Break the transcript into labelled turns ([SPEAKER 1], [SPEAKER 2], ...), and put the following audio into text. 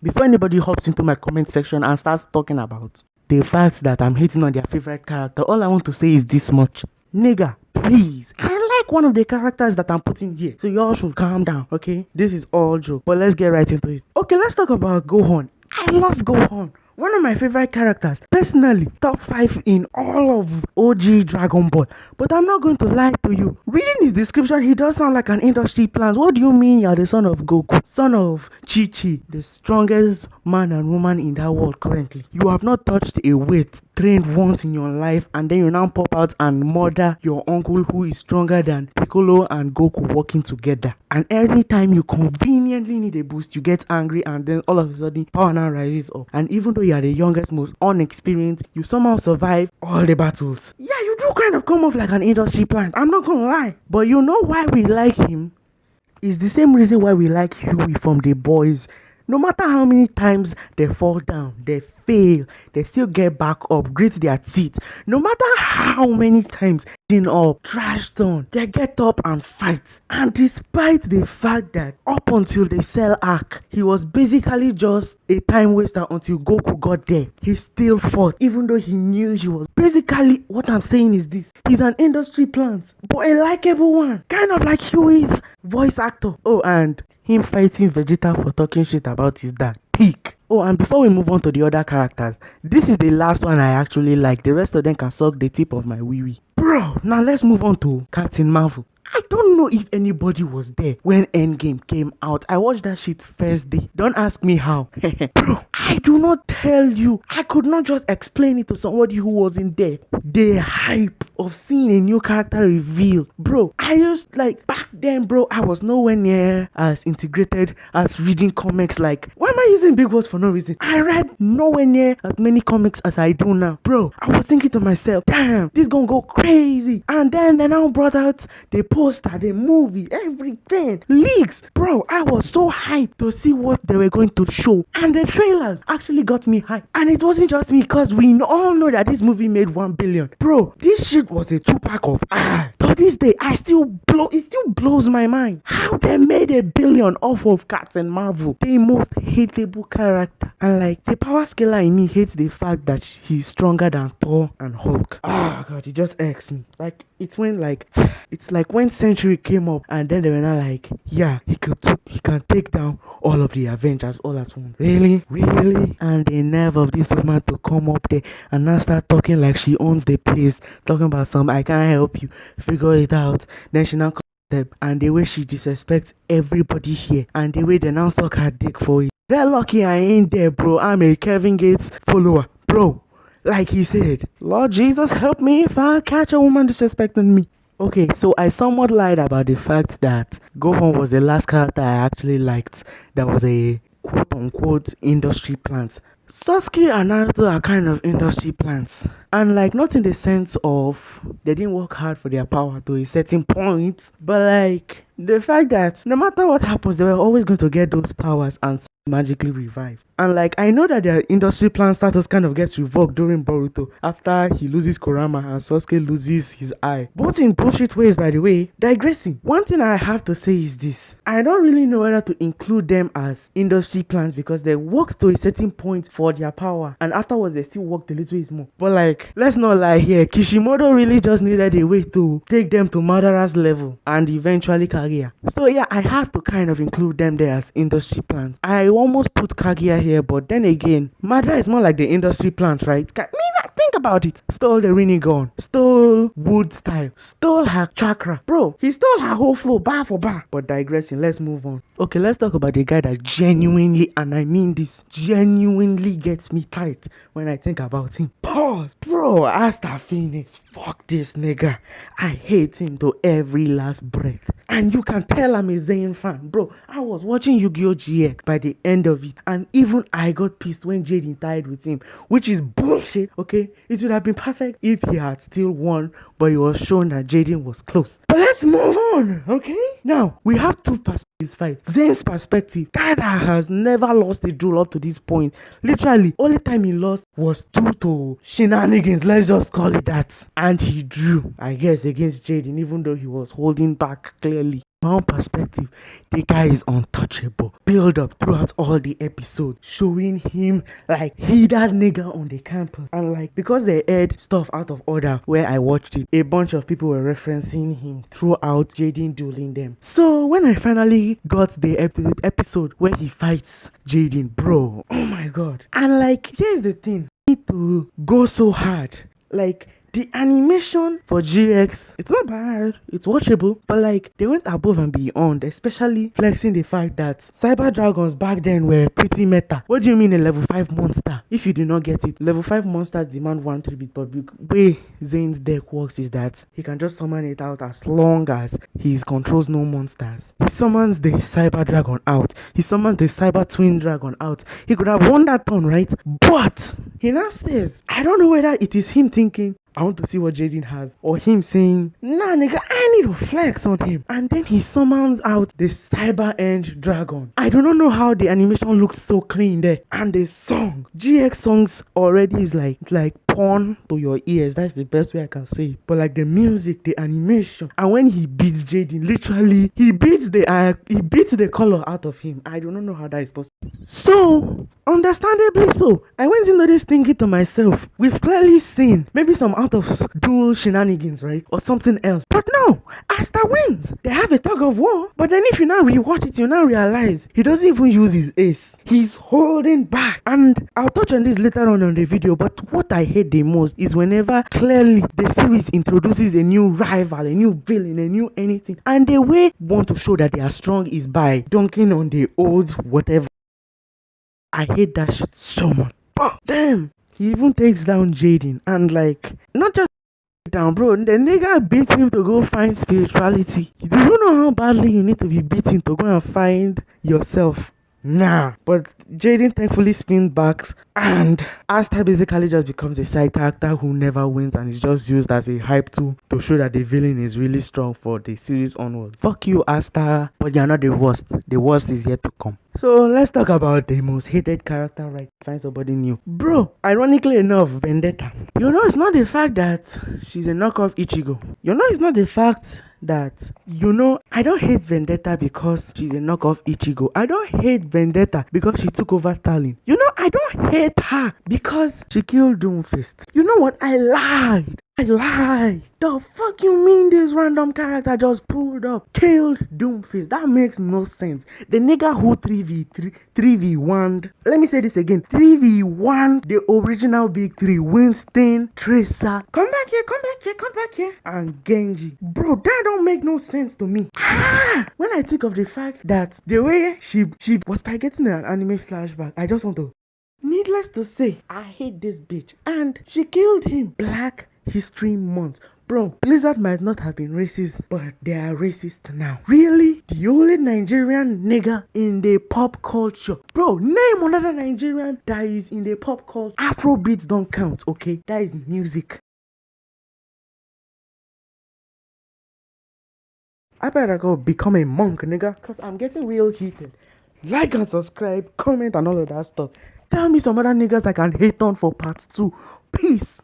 [SPEAKER 1] Before anybody hops into my comment section and starts talking about the fact that I'm hating on their favorite character, all I want to say is this much. Nigga, please. I like one of the characters that I'm putting here. So y'all should calm down, okay? This is all joke. But let's get right into it. Okay, let's talk about Gohan. I love Gohan. One of my favorite characters. Personally, top 5 in all of OG Dragon Ball. But I'm not going to lie to you. Reading his description, he does sound like an industry plant. What do you mean you're the son of Goku? Son of Chi-Chi, the strongest man and woman in that world currently. You have not touched a weight trained once in your life, and then you now pop out and murder your uncle who is stronger than Piccolo and Goku working together. And anytime you conveniently need a boost, you get angry, and then all of a sudden power now rises up. And even though you are the youngest, most unexperienced, you somehow survive all the battles. Yeah, you do kind of come off like an industry plant, I'm not gonna lie. But you know why we like him? It's the same reason why we like Huey from The Boys. No matter how many times they fall down, they fail, they still get back up, grit their teeth. No matter how many times up, trashed on, they get up and fight. And despite the fact that up until the Cell arc, he was basically just a time waster until Goku got there, he still fought, even though he knew he was. Basically, what I'm saying is this: he's an industry plant, but a likable one, kind of like Huey's voice actor. Oh, and him fighting Vegeta for talking shit about his dad. Peak. Oh, and before we move on to the other characters, this is the last one I actually like. The rest of them can suck the tip of my wee-wee. Bro, now let's move on to Captain Marvel. I don't know if anybody was there when Endgame came out. I watched that shit first day. Don't ask me how. Bro, I do not tell you. I could not just explain it to somebody who wasn't there. The hype of seeing a new character reveal. Bro, I used back then, bro, I was nowhere near as integrated as reading comics. Like, why am I using big words for no reason? I read nowhere near as many comics as I do now. Bro, I was thinking to myself, damn, this gonna go crazy. And then they now brought out the poster, the movie, everything, leaks. Bro, I was so hyped to see what they were going to show, and the trailers actually got me hyped. And it wasn't just me, because we all know that this movie made 1 billion. Bro, this shit was a 2-pack of to this day, it still blows my mind how they made 1 billion off of Captain Marvel, the most hateable character. And the power scaler in me hates the fact that he's stronger than Thor and Hulk. God, it just irks me. It's when Century came up, and then they were not yeah, he can take down all of the Avengers all at once. Really? And the nerve of this woman to come up there and now start talking like she owns the place, talking about I can't help you, figure it out. Then she now comes them, and the way she disrespects everybody here, and the way they now suck her dick for it. They're lucky I ain't there, bro. I'm a Kevin Gates follower, bro. Like he said, Lord Jesus, help me if I catch a woman disrespecting me. Okay, so I somewhat lied about the fact that Gohan was the last character I actually liked that was a quote-unquote industry plant. Sasuke and Naruto are kind of industry plants. And not in the sense of they didn't work hard for their power to a certain point, but the fact that no matter what happens, they were always going to get those powers and magically revive. And I know that their industry plan status kind of gets revoked during Boruto after he loses Kurama and Sasuke loses his eye. Both in bullshit ways, by the way. Digressing, one thing I have to say is this: I don't really know whether to include them as industry plans, because they worked to a certain point for their power, and afterwards they still worked a little bit more. But let's not lie here, Kishimoto really just needed a way to take them to Madara's level and eventually Kaguya. So yeah, I have to kind of include them there as industry plans. I almost put Kaguya here, but then again, Madara is more like the industry plant, right? Think about it. Stole the Rinnegan, stole Wood style, stole her chakra. Bro, he stole her whole flow bar for bar. But digressing, let's move on. Okay, let's talk about the guy that genuinely, and I mean this, genuinely gets me tight when I think about him. Pause. Bro, Asta Phoenix, fuck this nigga. I hate him to every last breath. And you can tell I'm a Zayn fan. Bro, I was watching Yu-Gi-Oh! GX by the end of it, and even I got pissed when Jaden tied with him, which is bullshit, okay? It would have been perfect if he had still won, but it was shown that Jaden was close. But let's move on, okay? Now, we have two perspectives fight. Zayn's perspective, guy that has never lost a duel up to this point. Literally, only time he lost was due to shenanigans, let's just call it that. And he drew, I guess, against Jaden, even though he was holding back clearly. my own perspective, the guy is untouchable. Build up throughout all the episodes, showing him like he that nigga on the campus. And like because they aired stuff out of order where I watched it, a bunch of people were referencing him throughout Jaden dueling them. So when I finally got the episode where he fights Jaden, bro, oh my god. And like here's the thing, I need to go so hard. Like the animation for GX, it's not bad, it's watchable, but like they went above and beyond, especially flexing the fact that Cyber Dragons back then were pretty meta. What do you mean a level 5 monster? If you do not get it, level 5 monsters demand 1 3-bit, but the way Zane's deck works is that he can just summon it out as long as he controls no monsters. He summons the Cyber Dragon out, he summons the Cyber Twin Dragon out. He could have won that turn, right? But he now says, I don't know whether it is him thinking I want to see what Jaden has, or him saying, nah nigga, I need to flex on him. And then he summons out the Cyber End Dragon. I do not know how the animation looked so clean there. And the song, GX songs already is like porn to your ears. That's the best way I can say it. But like the music, the animation, and when he beats Jaden, literally he beats the color out of him. I do not know how that is possible. So understandably so, I went into this thinking to myself, we've clearly seen maybe some out of dual shenanigans, right? Or something else. But no, Asta wins. They have a tug of war. But then if you now rewatch it, you now realize he doesn't even use his ace. He's holding back. And I'll touch on this later on the video, but what I hate the most is whenever clearly the series introduces a new rival, a new villain, a new anything, and the way want to show that they are strong is by dunking on the old whatever. I hate that shit so much. But damn, he even takes down Jaden, and like not just down, bro. The nigga beat him to go find spirituality. Do you know how badly you need to be beaten to go and find yourself? Nah. But Jaden thankfully spins back, and Asta basically just becomes a side character who never wins and is just used as a hype tool to show that the villain is really strong for the series onwards. Fuck you, Asta, but you're not the worst. The worst is yet to come. So let's talk about the most hated character, right? Find somebody new. Bro, ironically enough, Vendetta. You know, it's not the fact that she's a knockoff Ichigo. You know, it's not the fact that, you know, I don't hate Vendetta because she's a knockoff Ichigo. I don't hate Vendetta because she took over Stalin. You know, I don't hate her because she killed Doomfist. You know what? I lied. The fuck you mean this random character just pulled up, killed Doomfist? That makes no sense. The nigga who 3v1, let me say this again, 3v1 the original big three, Winston, Tracer, come back here, and Genji. Bro, that don't make no sense to me. When I think of the fact that the way she was by getting an anime flashback, I just want to, needless to say, I hate this bitch. And she killed him. Black History Month. Bro, Blizzard might not have been racist, but they are racist now. Really? The only Nigerian nigga in the pop culture. Bro, name another Nigerian that is in the pop culture. Afrobeats don't count, okay? That is music. I better go become a monk, nigga, because I'm getting real heated. Like and subscribe, comment and all of that stuff. Tell me some other niggas I can hate on for part 2. Peace.